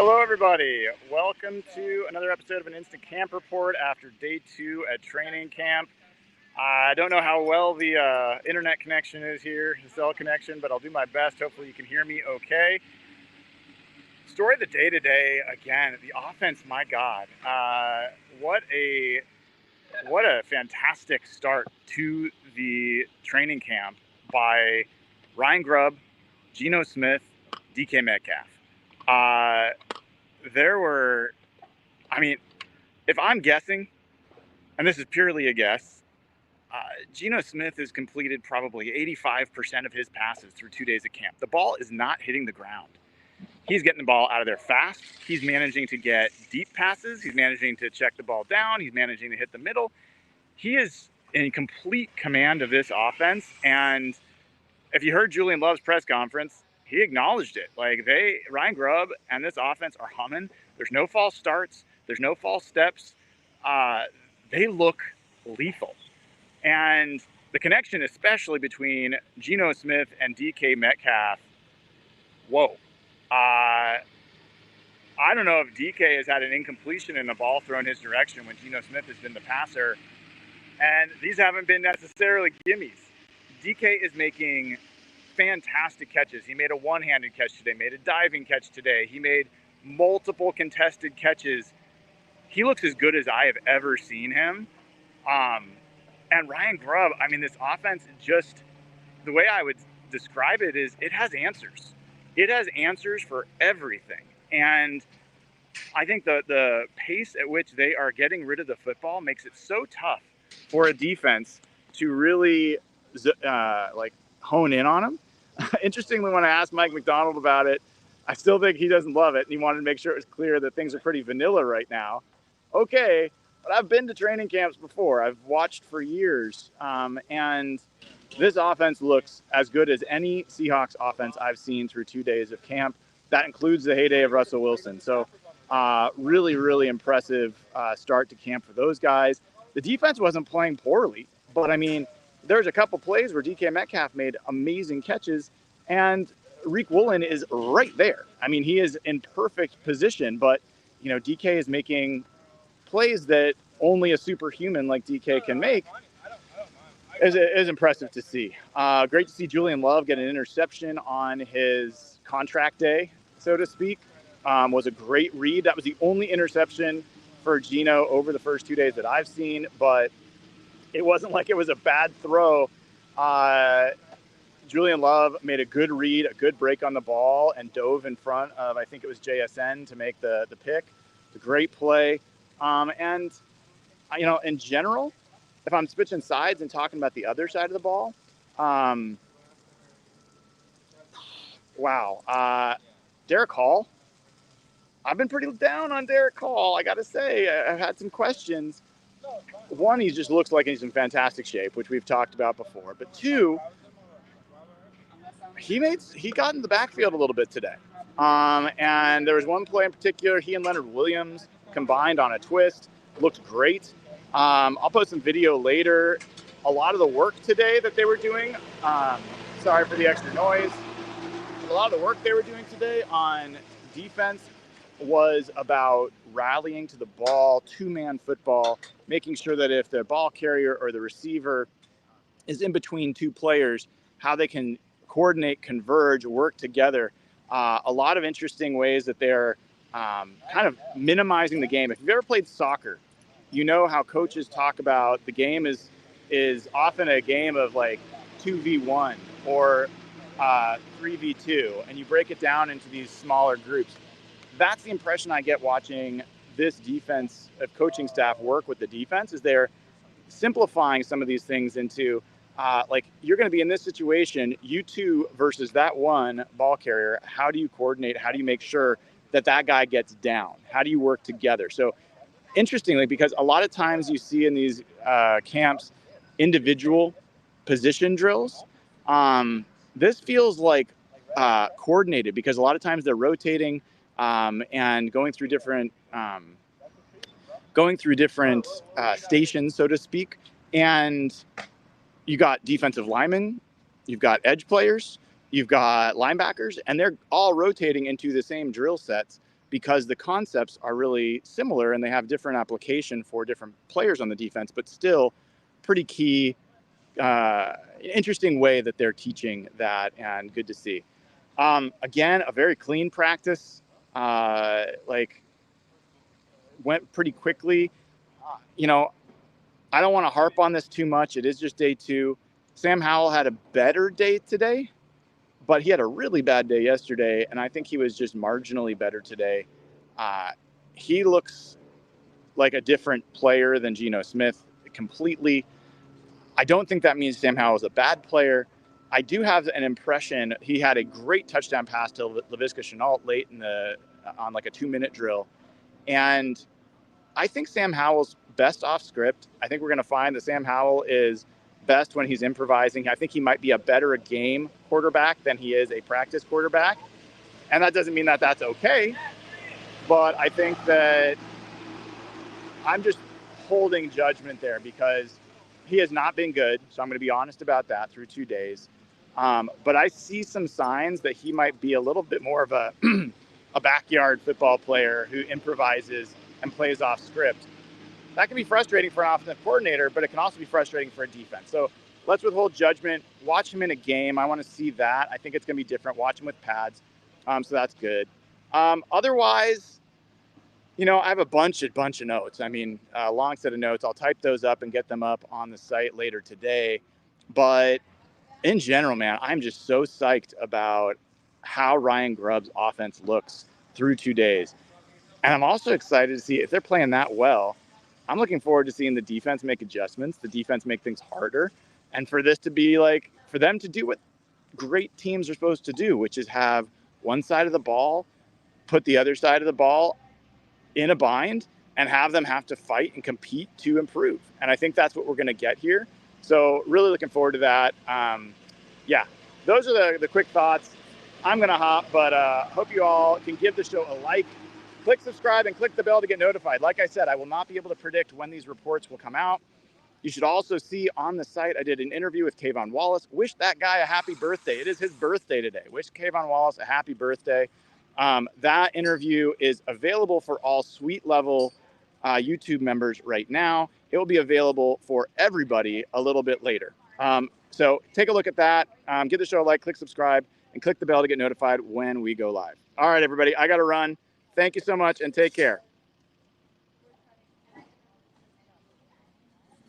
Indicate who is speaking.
Speaker 1: Hello, everybody. Welcome to another episode of an Instant Camp Report after day 2 at training camp. I don't know how well the internet connection is here, the cell connection, but I'll do my best. Hopefully you can hear me okay. Story of the day today, again, the offense, my God. What a fantastic start to the training camp by Ryan Grubb, Geno Smith, DK Metcalf. If I'm guessing, and this is purely a guess, Geno Smith has completed probably 85% of his passes through 2 days of camp. The ball is not hitting the ground. He's getting the ball out of there fast. He's managing to get deep passes. He's managing to check the ball down. He's managing to hit the middle. He is in complete command of this offense. And if you heard Julian Love's press conference, he acknowledged it. Ryan Grubb and this offense are humming. There's no false starts. There's no false steps. They look lethal. And the connection, especially between Geno Smith and DK Metcalf, whoa. I don't know if DK has had an incompletion in the ball thrown his direction when Geno Smith has been the passer. And these haven't been necessarily gimmies. DK is making fantastic catches. He made a one-handed catch today, made a diving catch today. He made multiple contested catches. He looks as good as I have ever seen him. And Ryan Grubb, this offense, just the way I would describe it is it has answers. It has answers for everything. And I think the pace at which they are getting rid of the football makes it so tough for a defense to really hone in on them. Interestingly, when I asked Mike McDonald about it, I still think he doesn't love it. And he wanted to make sure it was clear that things are pretty vanilla right now. Okay, but I've been to training camps before. I've watched for years. And this offense looks as good as any Seahawks offense I've seen through 2 days of camp. That includes the heyday of Russell Wilson. So really, really impressive start to camp for those guys. The defense wasn't playing poorly, but there's a couple plays where DK Metcalf made amazing catches, and Reek Woolen is right there. He is in perfect position, but DK is making plays that only a superhuman like DK can make. Is impressive to see. Great to see Julian Love get an interception on his contract day, so to speak. Was a great read. That was the only interception for Geno over the first 2 days that I've seen, but it wasn't like it was a bad throw. Julian Love made a good read, a good break on the ball, and dove in front of, I think it was JSN, to make the pick. It's a great play. In general, if I'm switching sides and talking about the other side of the ball, Derek Hall. I've been pretty down on Derek Hall. I got to say, I've had some questions. One, he just looks like he's in fantastic shape, which we've talked about before. But two, he got in the backfield a little bit today. And there was one play in particular, he and Leonard Williams combined on a twist. Looked great. I'll post some video later. A lot of the work today that they were doing, sorry for the extra noise. A lot of the work they were doing today on defense was about rallying to the ball, two-man football, making sure that if the ball carrier or the receiver is in between two players, how they can coordinate, converge, work together. A lot of interesting ways that they're kind of minimizing the game. If you've ever played soccer, you know how coaches talk about the game is often a game of 2v1 or 3v2, and you break it down into these smaller groups. That's the impression I get watching this defense of coaching staff work with the defense, is they're simplifying some of these things into you're going to be in this situation, you two versus that one ball carrier. How do you coordinate? How do you make sure that guy gets down? How do you work together? So interestingly, because a lot of times you see in these camps individual position drills, this feels like coordinated, because a lot of times they're rotating and going through different stations, so to speak. And you got defensive linemen, you've got edge players, you've got linebackers, and they're all rotating into the same drill sets because the concepts are really similar and they have different application for different players on the defense, but still pretty key, interesting way that they're teaching that, and good to see. Again, a very clean practice, like went pretty quickly. You know, I don't want to harp on this too much. It is just day 2. Sam Howell had a better day today, but he had a really bad day yesterday, and I think he was just marginally better today. He looks like a different player than Geno Smith completely. I don't think that means Sam Howell is a bad player. I do have an impression he had a great touchdown pass to Laviska Shenault late in on like a 2-minute drill. And I think Sam Howell's best off script. I think we're going to find that Sam Howell is best when he's improvising. I think he might be a better game quarterback than he is a practice quarterback. And that doesn't mean that that's okay. But I think that I'm just holding judgment there because he has not been good. So I'm going to be honest about that through 2 days. But I see some signs that he might be a little bit more of a, a backyard football player who improvises and plays off script. That can be frustrating for an offensive coordinator, but it can also be frustrating for a defense. So let's withhold judgment. Watch him in a game. I want to see that. I think it's going to be different. Watch him with pads. So that's good. Otherwise, you know, I have a bunch of notes. I mean, a long set of notes. I'll type those up and get them up on the site later today. But in general, man, I'm just so psyched about how Ryan Grubb's offense looks through 2 days. And I'm also excited to see if they're playing that well. I'm looking forward to seeing the defense make adjustments, the defense make things harder, and for this to be like, for them to do what great teams are supposed to do, which is have one side of the ball, put the other side of the ball in a bind, and have them have to fight and compete to improve. And I think that's what we're going to get here. So really looking forward to that. Yeah, those are the quick thoughts. I'm going to hop, but hope you all can give the show a like. Click subscribe and click the bell to get notified. Like I said, I will not be able to predict when these reports will come out. You should also see on the site, I did an interview with Kayvon Wallace. Wish that guy a happy birthday. It is his birthday today. Wish Kayvon Wallace a happy birthday. That interview is available for all suite level YouTube members right now. It will be available for everybody a little bit later. So take a look at that. Give the show a like, click subscribe, and click the bell to get notified when we go live. All right, everybody, I got to run. Thank you so much and take care.